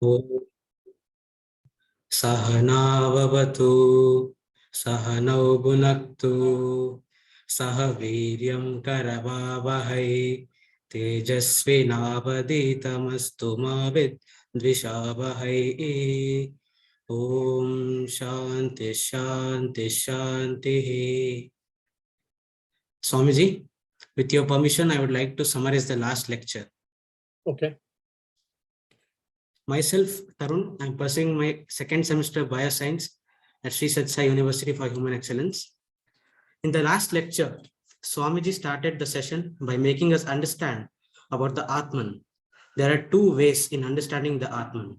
Om Sahanavavatu Sahanau Bhunaktu Saha Viryam Karavavahai Tejasvinavaditamastu ma Vidvishavahai. Om Shanti Shanti Shanti. Swamiji, with your permission, I would like to summarize the last lecture. Okay. Myself, Tarun, I am pursuing my second semester Bioscience at Sri Sathya Sai University for Human Excellence. In the last lecture, Swamiji started the session by making us understand about the Atman. There are two ways in understanding the Atman.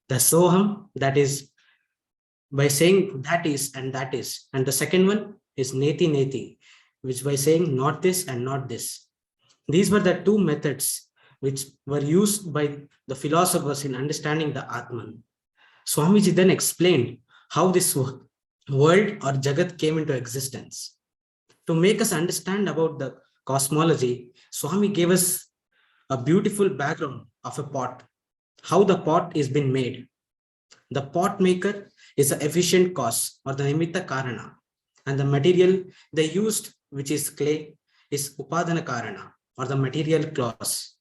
The Soham, that is by saying that is and that is. And the second one is Neti Neti, which by saying not this and not this. These were the two methods which were used by the philosophers in understanding the Atman. Swamiji then explained how this world or Jagat came into existence. To make us understand about the cosmology, Swami gave us a beautiful background of a pot, how the pot is been made. The pot maker is the efficient cause or the nimitta karana, and the material they used, which is clay, is upadana karana or the material cause.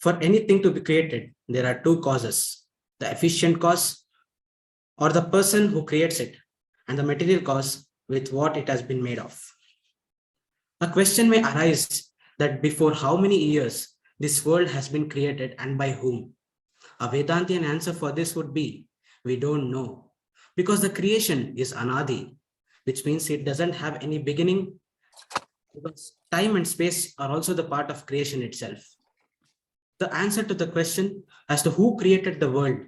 For anything to be created, there are two causes, the efficient cause or the person who creates it, and the material cause with what it has been made of. A question may arise that before how many years this world has been created and by whom? A Vedantian answer for this would be, we don't know, because the creation is anadi, which means it doesn't have any beginning, because time and space are also the part of creation itself. The answer to the question as to who created the world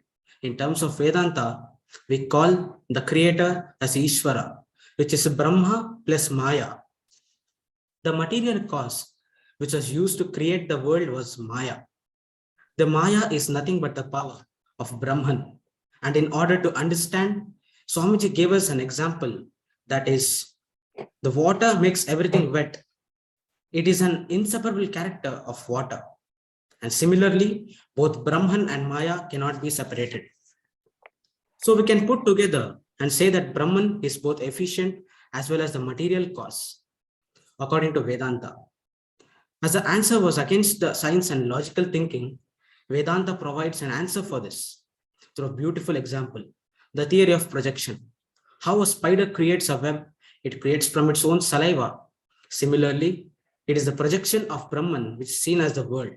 in terms of Vedanta, we call the creator as Ishvara, which is Brahma plus Maya. The material cause which was used to create the world was Maya. The Maya is nothing but the power of Brahman. And in order to understand, Swamiji gave us an example, that is, the water makes everything wet. It is an inseparable character of water. And similarly, both Brahman and Maya cannot be separated. So we can put together and say that Brahman is both efficient as well as the material cause, according to Vedanta. As the answer was against the science and logical thinking, Vedanta provides an answer for this through a beautiful example, the theory of projection. How a spider creates a web, it creates from its own saliva. Similarly, it is the projection of Brahman which is seen as the world.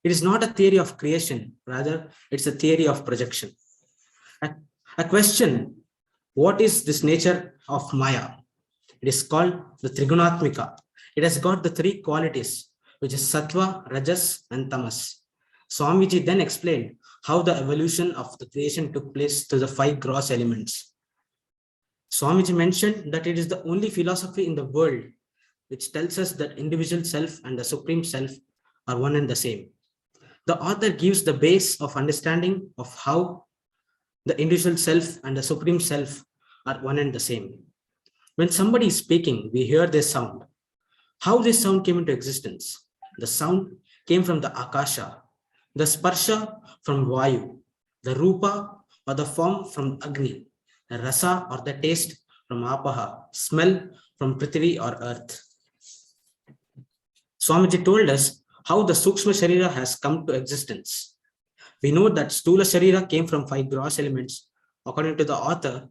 It is not a theory of creation, rather it's a theory of projection. A question, what is this nature of Maya? It is called the Trigunatmika. It has got the three qualities, which is Sattva, Rajas, and Tamas. Swamiji then explained how the evolution of the creation took place to the five gross elements. Swamiji mentioned that it is the only philosophy in the world which tells us that individual self and the supreme self are one and the same. The author gives the base of understanding of how the individual self and the supreme self are one and the same. When somebody is speaking, we hear this sound. How this sound came into existence? The sound came from the Akasha, the Sparsha from Vayu, the Rupa or the form from Agni, the Rasa or the taste from Apaha, smell from Prithvi or earth. Swamiji told us how the Sukshma Sharira has come to existence. We know that Stula Sharira came from five gross elements. According to the author,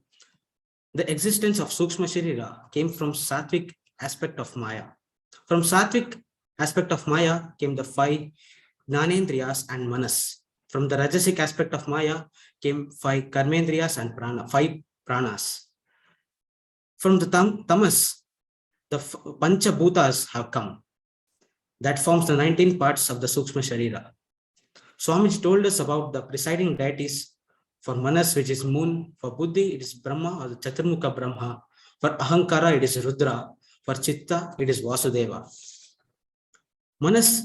the existence of Sukshma Sharira came from Sattvic aspect of Maya. From Sattvic aspect of Maya came the five Gnanendriyas and Manas. From the Rajasic aspect of Maya came five Karmendriyas and five Pranas. From the Tamas, the Pancha Bhutas have come. That forms the 19 parts of the Sukshma Sharira. Swamiji told us about the presiding deities. For Manas, which is moon. For Buddhi, it is Brahma or the Chaturmukha Brahma. For Ahankara, it is Rudra. For Chitta, it is Vasudeva. Manas,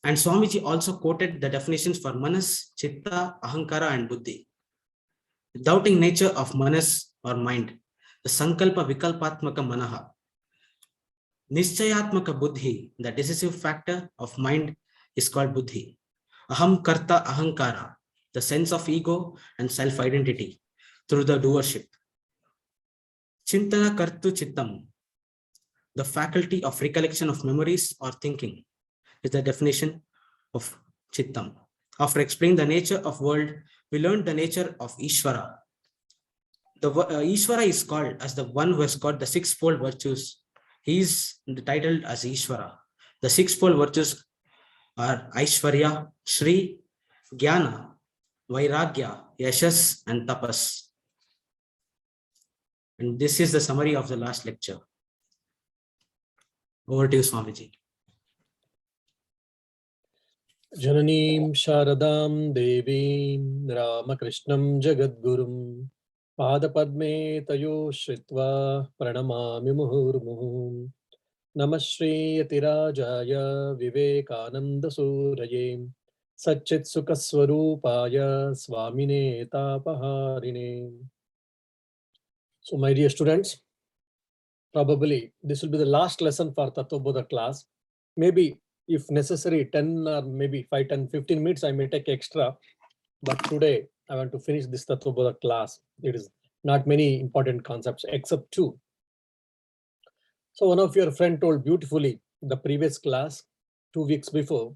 and Swamiji also quoted the definitions for Manas, Chitta, Ahankara, and Buddhi. The doubting nature of Manas or mind, the Sankalpa Vikalpatmaka Manaha. Nischayatmaka Buddhi, the decisive factor of mind, is called Buddhi. Aham karta ahankara, the sense of ego and self-identity through the doership. Chintana kartu chittam, the faculty of recollection of memories or thinking, is the definition of chittam. After explaining the nature of world, we learned the nature of Ishvara. The Ishvara is called as the one who has got the sixfold virtues. He is titled as Ishvara. The sixfold virtues are Aishwarya, Shri, Jnana, Vairagya, Yashas, and Tapas. And this is the summary of the last lecture. Over to you, Swamiji. Jananim Sharadam Devim Ramakrishnam Jagadgurum Padapadme Tayo Shritva Pranamami Muhurmuhum Namah Shri Yatirajaya Vivekananda Surayem Satchit Sukaswarupaya Swamine Tapaharine. So, my dear students, probably this will be the last lesson for Tattvabodha class. Maybe if necessary, 10 or maybe 5, 10, 15 minutes, I may take extra. But today, I want to finish this Tattvabodha class. It is not many important concepts except 2. So one of your friend told beautifully the previous class, 2 weeks before,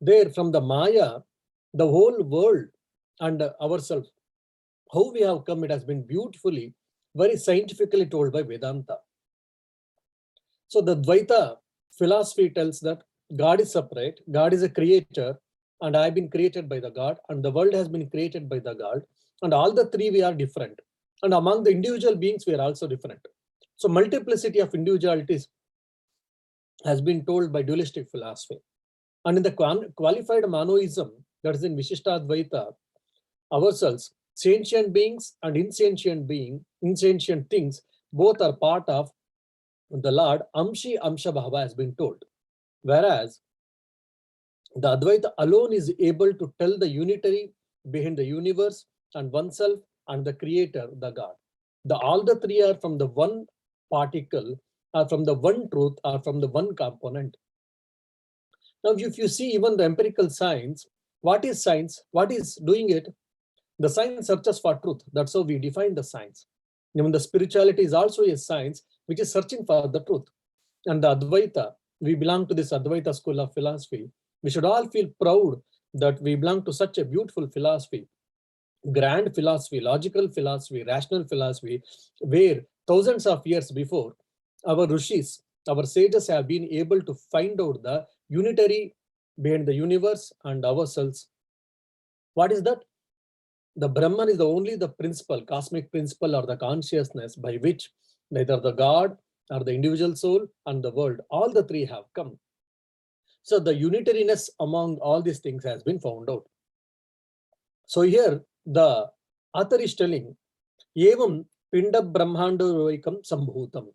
there from the Maya, the whole world and ourselves, how we have come, it has been beautifully, very scientifically told by Vedanta. So the Dvaita philosophy tells that God is separate, God is a creator, and I have been created by the God, and the world has been created by the God, and all the three we are different. And among the individual beings, we are also different. So multiplicity of individualities has been told by dualistic philosophy. And in the qualified monoism, that is in Vishishtadvaita, ourselves, sentient beings and insentient things, both are part of the Lord. Amshi Amsha Bhava has been told. Whereas the Advaita alone is able to tell the unitary behind the universe and oneself and the creator, the God. All the three are from the one particle, are from the one truth, are from the one component. Now, if you see even the empirical science, what is science? What is doing it? The science searches for truth. That's how we define the science. Even the spirituality is also a science which is searching for the truth. And the Advaita, we belong to this Advaita school of philosophy. We should all feel proud that we belong to such a beautiful philosophy, grand philosophy, logical philosophy, rational philosophy, where thousands of years before, our rishis, our sages have been able to find out the unitary behind the universe and ourselves. What is that? The Brahman is only the principle, cosmic principle, or the consciousness by which neither the God or the individual soul and the world, all the three have come. So the unitariness among all these things has been found out. So here the author is telling, Evam Pinda Brahmandaroikam Sambhutam.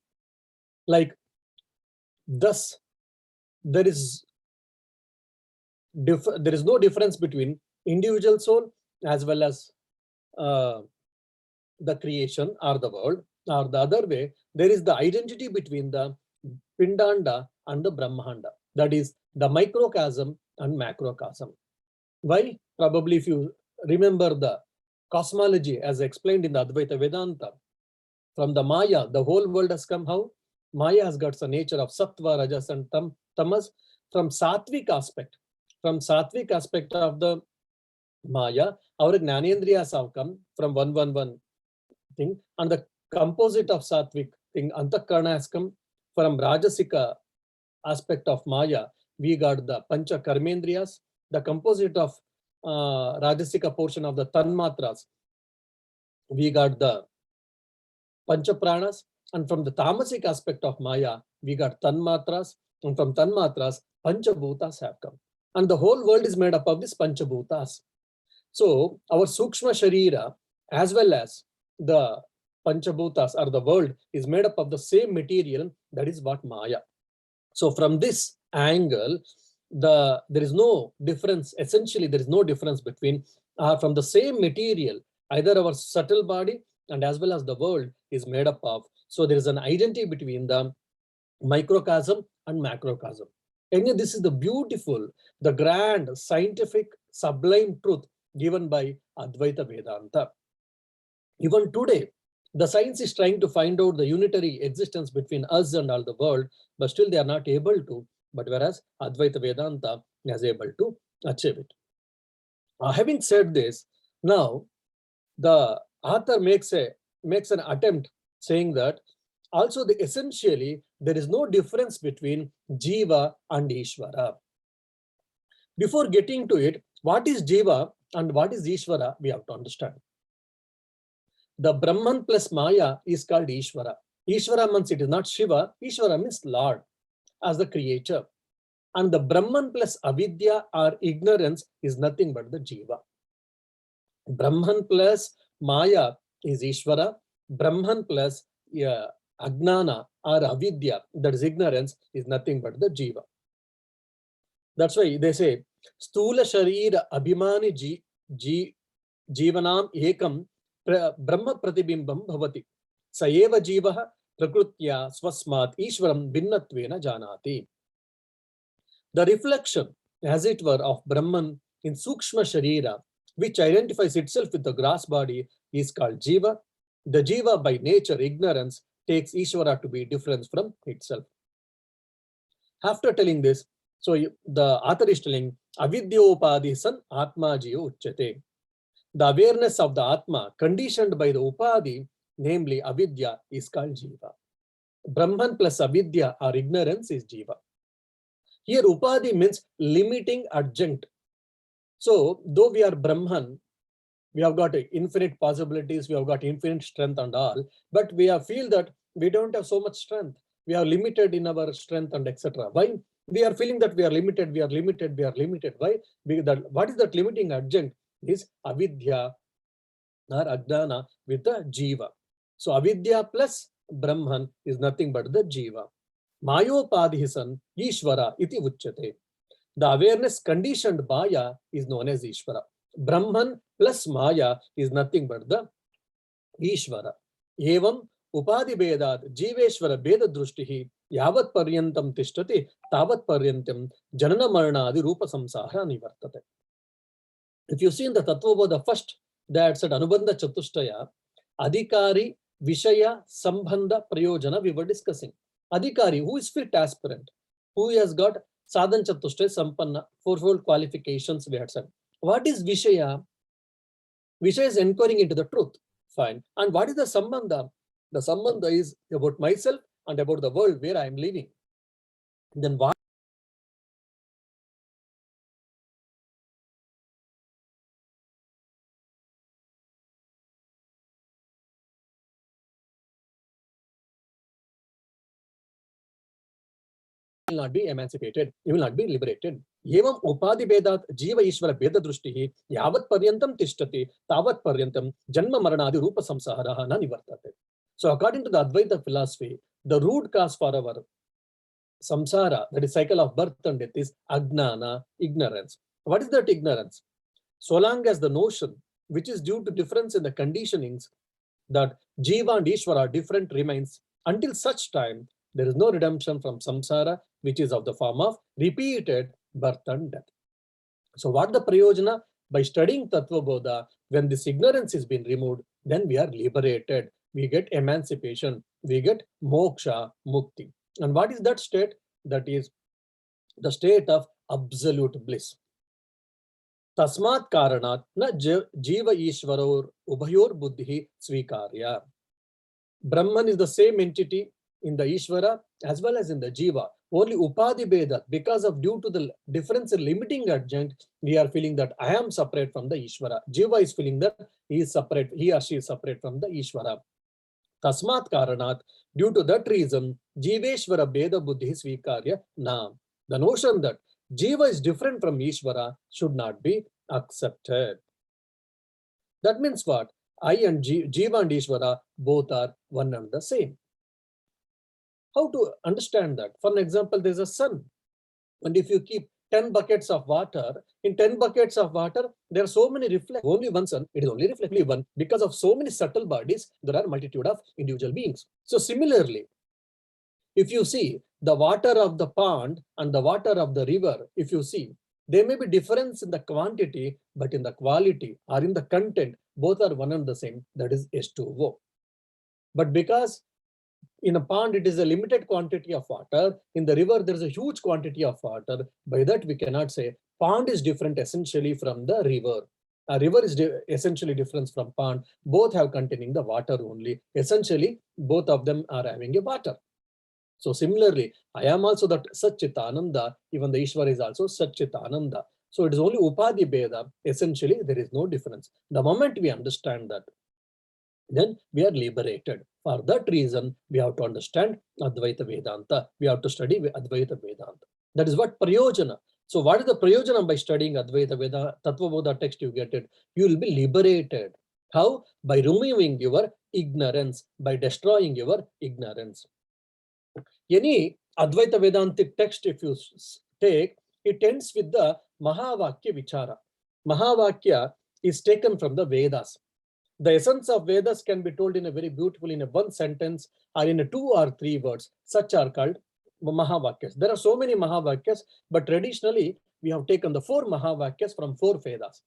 Like, thus, there is no difference between individual soul as well as the creation or the world, or the other way, there is the identity between the Pindanda and the Brahmanda. That is the microcosm and macrocosm. Why? Probably if you remember the cosmology as explained in the Advaita Vedanta, from the Maya, the whole world has come how? Maya has got the nature of Sattva, Rajas and Tamas from Sattvic aspect. From Sattvic aspect of the Maya, our Jnanendriyas have come from 111 thing, and the composite of Sattvic thing, Antakarna, has come from Rajasika aspect of Maya. We got the Pancha Karmendriyas, the composite of Rajasika portion of the Tanmatras. We got the Pancha Pranas, and from the Tamasic aspect of Maya, we got Tanmatras, and from Tanmatras, Panchabhutas have come. And the whole world is made up of these Panchabhutas. So our Sukshma Sharira, as well as the Panchabhutas or the world, is made up of the same material, that is what Maya. So from this angle, there is no difference. Essentially, there is no difference between from the same material, either our subtle body and as well as the world is made up of. So there is an identity between the microcosm and macrocosm. And this is the beautiful, the grand, scientific, sublime truth given by Advaita Vedanta. Even today, the science is trying to find out the unitary existence between us and all the world, but still they are not able to. But whereas Advaita Vedanta is able to achieve it. Having said this, now the author makes an attempt saying that also essentially there is no difference between Jiva and Ishvara. Before getting to it, what is Jiva and what is Ishvara, we have to understand. The Brahman plus Maya is called Ishvara. Ishvara means it is not Shiva. Ishvara means Lord as the creator. And the Brahman plus Avidya or ignorance is nothing but the Jiva. Brahman plus Maya is Ishvara. Brahman plus Agnana or Avidya, that is ignorance, is nothing but the Jiva. That's why they say, Stula Sharira Abhimani Jivanam Ekam Brahma Pratibimbam Bhavati. Saeva Jivaha Prakrutya Swasmat Ishwaram Bhinnatvena Janati. The reflection, as it were, of Brahman in Sukshma Sharira, which identifies itself with the grass body, is called Jiva. The Jiva, by nature, ignorance, takes Ishvara to be different from itself. After telling this, so the author is telling, Avidya san Atma Jiyo Uchyate. The awareness of the Atma, conditioned by the Upadhi, namely Avidya, is called Jiva. Brahman plus Avidya or ignorance is Jiva. Here Upadhi means limiting adjunct. So though we are Brahman, we have got infinite possibilities, we have got infinite strength and all, but we feel that we don't have so much strength. We are limited in our strength and etc. Why? We are feeling that we are limited, we are limited, we are limited. Why? Because what is that limiting adjunct? Is Avidya or Ajnana with the Jiva. So Avidya plus Brahman is nothing but the Jiva. Mayopadhisan Ishvara iti uchyate. The awareness conditioned Maya is known as Ishvara. Brahman plus Maya is nothing but the Ishvara. Evam Upadhi Vedat Jiveshvara Veda Drushtihi Yavat Paryantam Tishtati Tavat Paryantam Janana Maranadi Rupa Samsara Nivartate. If you see in the Tattvabodha first, that said Anubandha Chatushtaya, Adhikari, Vishaya, Sambandha, Prayojana, we were discussing. Adhikari, who is fit aspirant, who has got Sadhan Chatushtaya, Sampanna, fourfold qualifications, we had said. What is Vishaya? Vishaya is inquiring into the truth. Fine. And what is the Sambandha? The Sambandha is about myself and about the world where I am living. Then what? Will not be emancipated, you will not be liberated. Evam Upadhi Vedat Jiva Ishvara Veda Drushtihi Yavat Paryantam Tishtati Tavat Paryantam Janma Maranadi Rupa Samsahara na Nivartate. So according to the Advaita philosophy, the root cause for our samsara, that is cycle of birth and death, is Agnana, ignorance. What is that ignorance? So long as the notion, which is due to difference in the conditionings, that Jiva and Ishvara are different remains, until such time there is no redemption from samsara, which is of the form of repeated birth and death. So what the prayojana? By studying Tattvabodha, when this ignorance is being removed, then we are liberated. We get emancipation. We get moksha, mukti. And what is that state? That is the state of absolute bliss. Tasmat karanat na jiva ishvaror ubhayor buddhi svikarya. Brahman is the same entity in the Ishvara as well as in the Jiva. Only Upadhi Vedat, because of due to the difference in limiting adjunct, we are feeling that I am separate from the Ishvara. Jiva is feeling that he is separate, he or she is separate from the Ishvara. Tasmat Karanat, due to that reason, Jiveshvara Veda Buddhi Svikarya Nam. The notion that Jiva is different from Ishvara should not be accepted. That means what? I and Jiva and Ishvara both are one and the same. How to understand that? For an example, there's a sun. And if you keep 10 buckets of water, in 10 buckets of water, there are so many reflections. Only one sun, it is only reflectly one. Because of so many subtle bodies, there are multitude of individual beings. So similarly, If you see the water of the pond and the water of the river, if you see, there may be difference in the quantity, but in the quality or in the content, both are one and the same, that is H2O. But because in a pond, it is a limited quantity of water. In the river, there is a huge quantity of water. By that, we cannot say pond is different essentially from the river. A river is essentially different from pond. Both have containing the water only. Essentially, both of them are having a water. So similarly, I am also that Satchitananda, even the Ishvara is also Satchitananda. So it is only Upadhi Bheda. Essentially, there is no difference. The moment we understand that, then we are liberated. For that reason, we have to understand Advaita Vedanta. We have to study Advaita Vedanta. That is what Prayojana. So what is the Prayojana by studying Advaita Vedanta? Tattvabodha text, you get it. You will be liberated. How? By removing your ignorance, by destroying your ignorance. Any Advaita Vedantic text, if you take, it ends with the Mahavakya Vichara. Mahavakya is taken from the Vedas. The essence of Vedas can be told in a very beautiful, in a one sentence or in a 2 or 3 words. Such are called Mahavakyas. There are so many Mahavakyas, but traditionally we have taken the 4 Mahavakyas from 4 Vedas.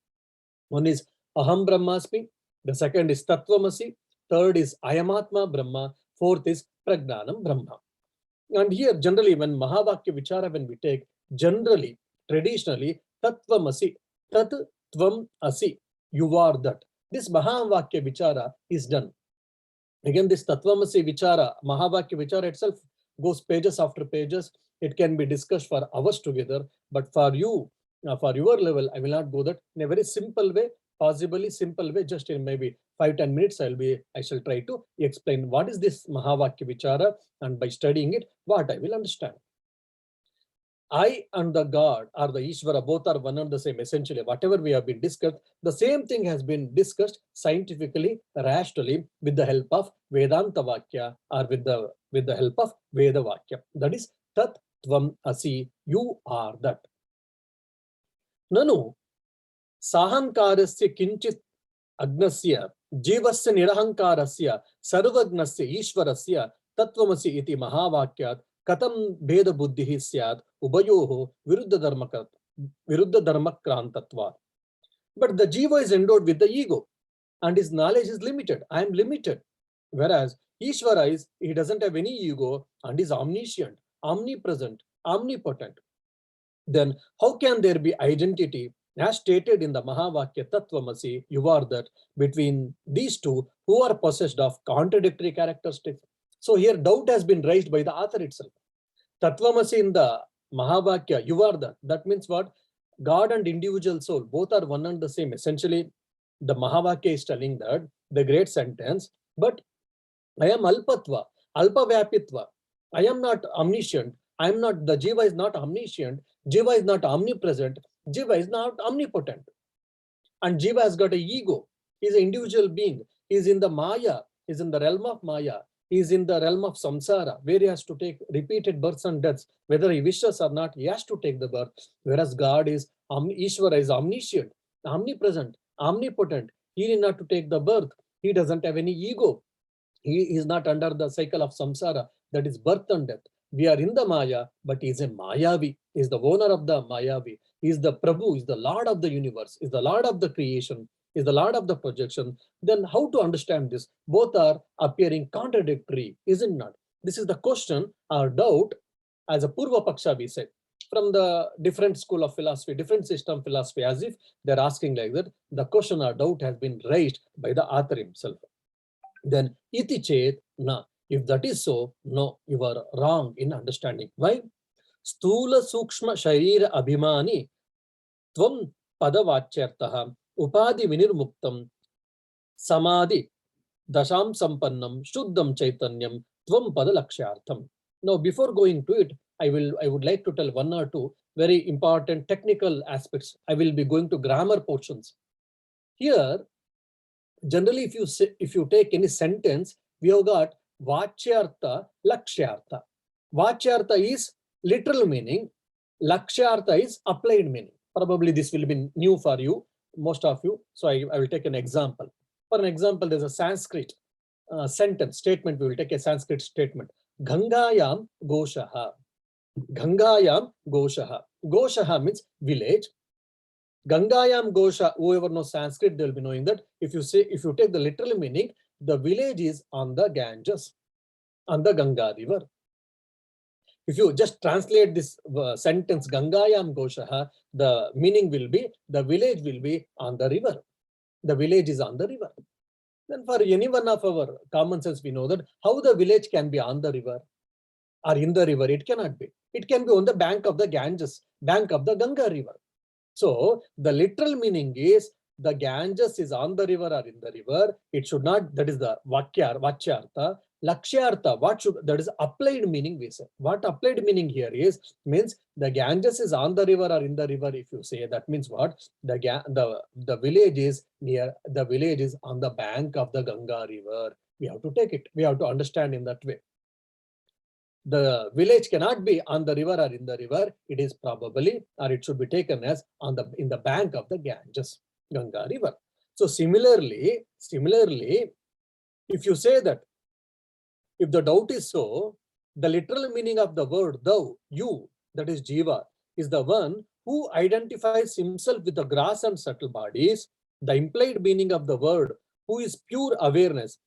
One is Aham Brahmasmi, the second is Tattvamasi, third is Ayamatma Brahma, fourth is Pragnanam Brahma. And here generally when Mahavakya Vichara, when we take, generally, traditionally, Tattvamasi, Tat Tvam Asi, you are that. This Mahavakya Vichara is done. Again, this Tattvamasi Vichara, Mahavakya Vichara itself goes pages after pages. It can be discussed for hours together. But for you, for your level, I will not go that in a very simple way, possibly simple way, just in maybe 5-10 minutes, I shall try to explain what is this Mahavakya Vichara, and by studying it, what I will understand. I and the God or the Ishvara, both are one and the same. Essentially, whatever we have been discussed, the same thing has been discussed scientifically, rationally, with the help of Vedanta Vakya or with the help of Veda Vakya. That is Tat Tvam Asi, you are that. Nanu Sahankarasya Kinchit Agnasya Jivasya Nirahankarasya Sarvagnasya Ishvarasya Tattvamasi iti Mahavakyat Katam Bheda Buddhihi Syad Ubayoho Viruddha Dharmakrantatva. But the Jiva is endowed with the ego and his knowledge is limited. I am limited. Whereas Ishvara is, he doesn't have any ego and is omniscient, omnipresent, omnipotent. Then how can there be identity as stated in the Mahavakya Tattvamasi, you are that, between these two who are possessed of contradictory characteristics? So here doubt has been raised by the author itself. Tattvamasi in the Mahavakya, you are that. That means what? God and individual soul, both are one and the same. Essentially, the Mahavakya is telling that, the great sentence, but I am Alpatva, Alpavyapitva. I am not omniscient. I am not, the Jiva is not omniscient. Jiva is not omnipresent. Jiva is not omnipotent. And Jiva has got an ego. He is an individual being. He is in the Maya. He is in the realm of Maya. He is in the realm of samsara, where he has to take repeated births and deaths. Whether he wishes or not, he has to take the birth. Whereas God is, Ishvara is omniscient, omnipresent, omnipotent. He need not to take the birth. He doesn't have any ego. He is not under the cycle of samsara, that is birth and death. We are in the Maya, but he is a Mayavi. He is the owner of the Mayavi. He is the Prabhu, is the Lord of the universe, is the Lord of the creation, is the Lord of the projection. Then how to understand this? Both are appearing contradictory, isn't not? This is the question or doubt, as a Purva Paksha we say, from the different school of philosophy, different system philosophy, as if they're asking like that. The question or doubt has been raised by the author himself. Then iti chet na. If that is so, no, you are wrong in understanding. Why? Stula sukshma sharira abhimani tvam padavachyartaha upadi vinirmuktam samadhi dasham sampannam shuddham chaitanyam tvam padalakshyartham. Now, before going to it, I would like to tell 1 or 2 very important technical aspects. I will be going to grammar portions. Here, generally, if you take any sentence, we have got Vachyartha, Lakshyartha. Vachyartha is literal meaning. Lakshyartha is applied meaning. Probably this will be new for you, most of you. So I will take an example. For an example, there's a Sanskrit sentence, statement. We will take a Sanskrit statement. Gangayam Goshaha. Gangayam Goshaha. Goshaha means village. Gangayam Gosha, whoever knows Sanskrit, they'll be knowing that if you take the literal meaning, the village is on the Ganges, on the Ganga river. If you just translate this sentence, Gangayam Goshaha, the meaning will be, the village will be on the river. The village is on the river. Then for any one of our common sense, we know that how the village can be on the river or in the river. It cannot be. It can be on the bank of the Ganges, bank of the Ganga river. So the literal meaning is the Ganges is on the river or in the river. It should not, that is the Vachyartha. Lakshyartha, that is applied meaning we say. What applied meaning here is, means the Ganges is on the river or in the river. If you say, that means what? The village is near, the village is on the bank of the Ganga river. We have to take it. We have to understand in that way. The village cannot be on the river or in the river. It is probably, or it should be taken as in the bank of the Ganges, Ganga river. So similarly, if you say that, if the doubt is so, the literal meaning of the word thou, you, that is Jiva, is the one who identifies himself with the gross and subtle bodies. The implied meaning of the word who is pure awareness,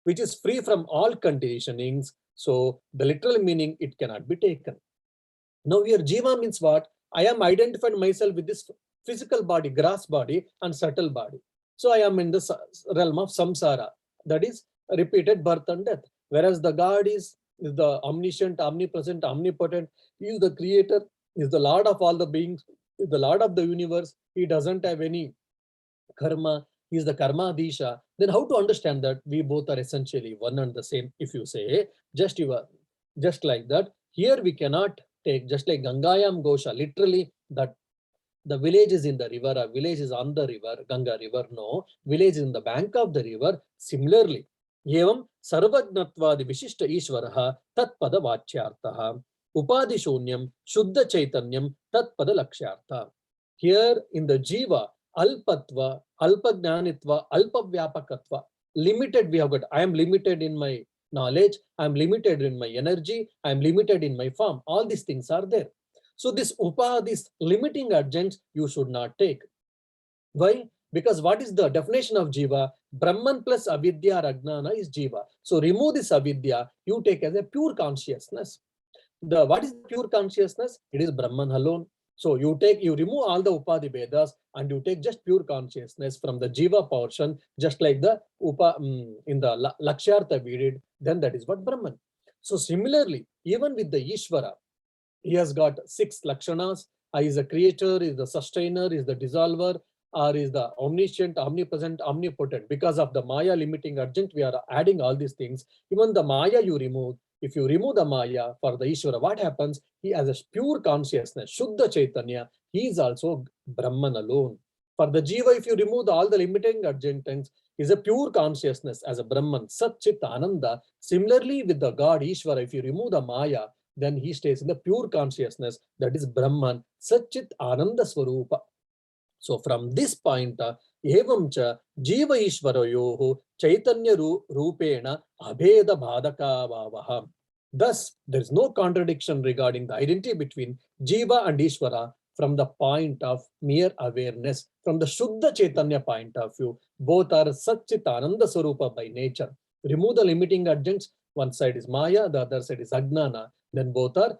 which is free from all conditionings. So the literal meaning, it cannot be taken. Now here Jiva means what? I am identified myself with this physical body, gross body and subtle body. So I am in the realm of samsara, that is repeated birth and death. Whereas the God is the omniscient, omnipresent, omnipotent. He is the creator, he is the Lord of all the beings, he is the Lord of the universe. He doesn't have any karma, he is the karma adisha. Then how to understand that we both are essentially one and the same? If you say just like that, here we cannot take just like Gangayam Gosha, literally that the village is in the river, a village is on the river, Ganga river. No, village is in the bank of the river. Similarly, evam sarvagnatvad vishishta ishvaraha tatpada vachyartaha upadi shunyam shuddha chaitanyam tatpada lakshyartha. Here in the Jiva, alpatva, alpagnanitva, alpavyapakatva, limited we have got. I am limited in my knowledge, I am limited in my energy, I am limited in my form. All these things are there. So this these limiting adjuncts you should not take. Why? Because what is the definition of Jiva? Brahman plus avidya or ajnana is Jiva. So remove this avidya, you take as a pure consciousness. What is the pure consciousness? It is Brahman alone. So you remove all the Upadhi Vedas and you take just pure consciousness from the Jiva portion, just like the in the Lakshyartha we did, then that is what Brahman. So similarly, even with the Ishvara, he has got 6 lakshanas. He is the creator, is the sustainer, is the dissolver, or is the omniscient, omnipresent, omnipotent. Because of the Maya limiting adjunct, we are adding all these things. Even the Maya you remove. If you remove the Maya for the Ishvara, what happens? He has a pure consciousness, Shuddha Chaitanya. He is also Brahman alone. For the Jiva, if you remove all the limiting adjuncts, is a pure consciousness as a Brahman, Sat Chit Ananda. Similarly, with the God Ishvara, if you remove the Maya, then he stays in the pure consciousness, that is Brahman, Satchit Ananda Swarupa. So from this point, evamcha Jiva Ishvarayoho Chaitanya Rupena Abheda Bhadaka Vavaha. Thus, there is no contradiction regarding the identity between Jiva and Ishvara from the point of mere awareness. From the Shuddha Chaitanya point of view, both are Satchit Ananda Swarupa by nature. Remove the limiting adjuncts. One side is Maya, the other side is Ajnana. Then both are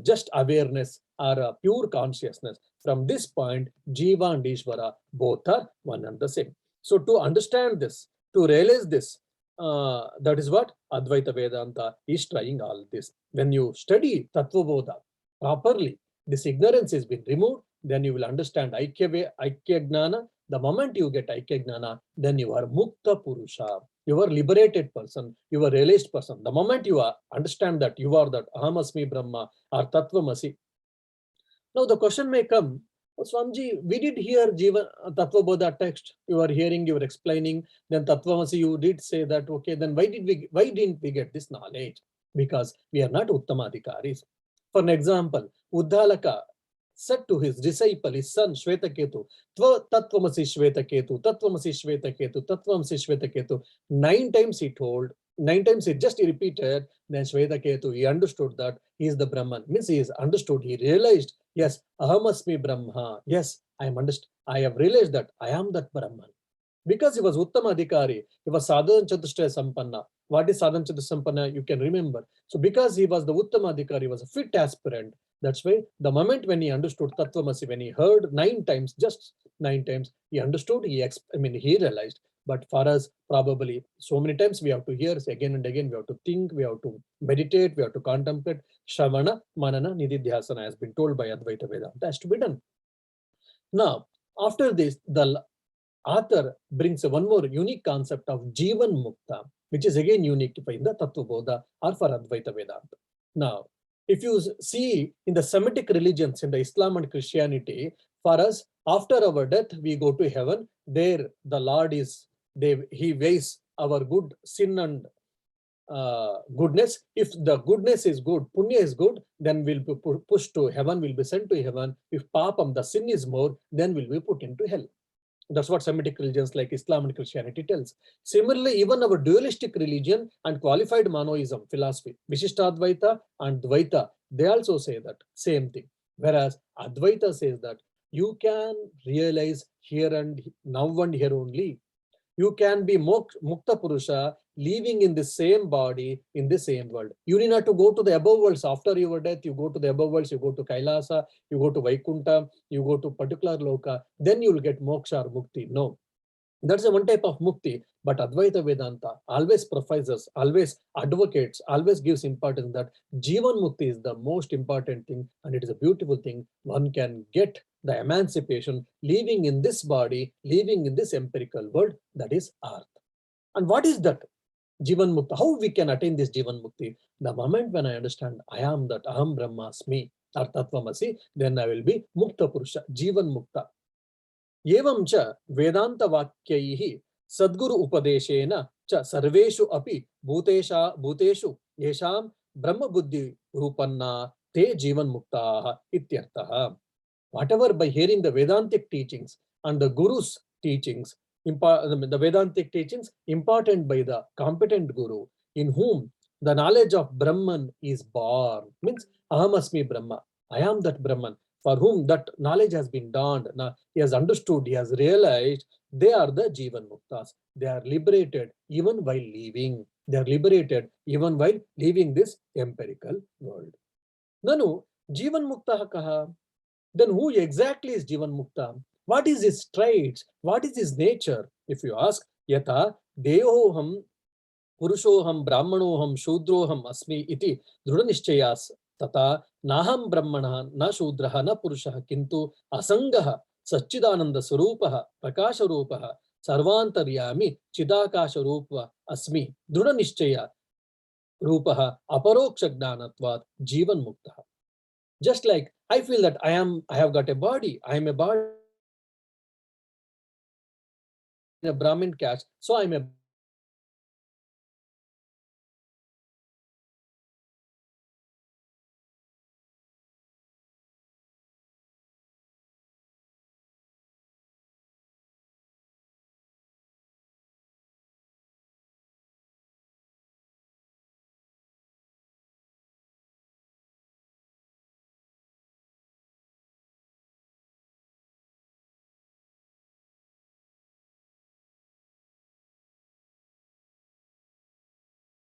just awareness or pure consciousness. From this point, Jiva and Ishvara both are one and the same. So to understand this, to realize this, that is what Advaita Vedanta is trying all this. When you study Tattvabodha properly, this ignorance has been removed, then you will understand Aikya Gnana. The moment you get Aikya Gnana, then you are Mukta Purusha. You are liberated person, you are realized person. The moment you understand that you are that Ahamasmi Brahma or Tattvamasi. Now the question may come, oh, Swamiji, we did hear Jiva Tattvabodha text. You are hearing, you are explaining. Then Tattvamasi, you did say that. Okay, then why didn't we get this knowledge? Because we are not Uttamadhikaris. For an example, Uddalaka said to his disciple, his son Shvetaketu, Tattvamasi Shvetaketu, Tattvamasi Shvetaketu, Tattvamasi Shvetaketu. 9 times he told. 9 times he just repeated, then Shvetaketu, he understood that he is the Brahman. Means he is understood, he realized, yes, Ahamasmi Brahma. Yes, I have realized that I am that Brahman. Because he was Uttama Adhikari, he was Sadhana Chatushtaya Sampanna. What is Sadhana Chatushtaya Sampanna? You can remember. So because he was the Uttama Adhikari, he was a fit aspirant. That's why the moment when he understood Tattvamasi, when he heard 9 times, just 9 times, he understood, he realized. But for us, probably so many times we have to hear again and again, we have to think, we have to meditate, we have to contemplate. Shravana, Manana, Nididhyasana has been told by Advaita Vedanta has to be done. Now, after this, the author brings one more unique concept of Jivan Mukta, which is again unique in the Tattvabodha or for Advaita Vedanta. Now, if you see in the Semitic religions, in the Islam and Christianity, for us, after our death, we go to heaven. There, the Lord is, he weighs our good sin and goodness. If the goodness is good, punya is good, then we'll be pushed to heaven, we'll be sent to heaven. If papam, the sin is more, then we'll be put into hell. That's what Semitic religions like Islam and Christianity tells. Similarly, even our dualistic religion and qualified monoism philosophy, Vishishtadvaita and Dvaita, they also say that same thing. Whereas Advaita says that you can realize here and now and here only. You can be Mukta Purusha living in the same body, in the same world. You need not to go to the above worlds. After your death, you go to the above worlds, you go to Kailasa, you go to Vaikunta, you go to particular loka, then you will get moksha or mukti. No. That's a one type of mukti, but Advaita Vedanta always professes, always advocates, always gives importance that Jivan Mukti is the most important thing, and it is a beautiful thing. One can get the emancipation living in this body, living in this empirical world, that is Earth. And what is that Jivan Mukta? How we can attain this Jivan Mukti? The moment when I understand I am that, Aham Brahmasmi, or Tattvamasi, then I will be Mukta Purusha, Jivan Mukta. एवं च वेदान्तवाक्यैः सद्गुरु उपदेशेन च सर्वेषु अपि भूतेषु येषां ब्रह्मबुद्धि रूपन्ना ते जीवन्मुक्ताः इत्यर्थः. Whatever by hearing the Vedantic teachings and the Guru's teachings, the Vedantic teachings imparted by the competent Guru, in whom the knowledge of Brahman is born, means Ahamasmi Brahma, I am that Brahman, for whom that knowledge has been dawned, he has understood, he has realized, they are the Jivan Muktas. They are liberated even while leaving. They are liberated even while leaving this empirical world. Nanu, Jivan Mukta kaha? Then who exactly is Jivan Mukta? What is his traits? What is his nature? If you ask, Yata Dehoham Purushoham Brahmanoham Shudroham Asmi iti Drudanischayas Tata Naham Brahmana Na Shudraha Na Purushaha Kintu Asangaha Sachidananda Swarupaha Prakasha Rupaha Sarvantaryami Chidakasha Rupa Asmi Drudanischaya Rupaha Aparoksha Jnanatvat Jivan Muktaha. Just like I feel that I have got a body, I am a body in a Brahmin caste, so I am a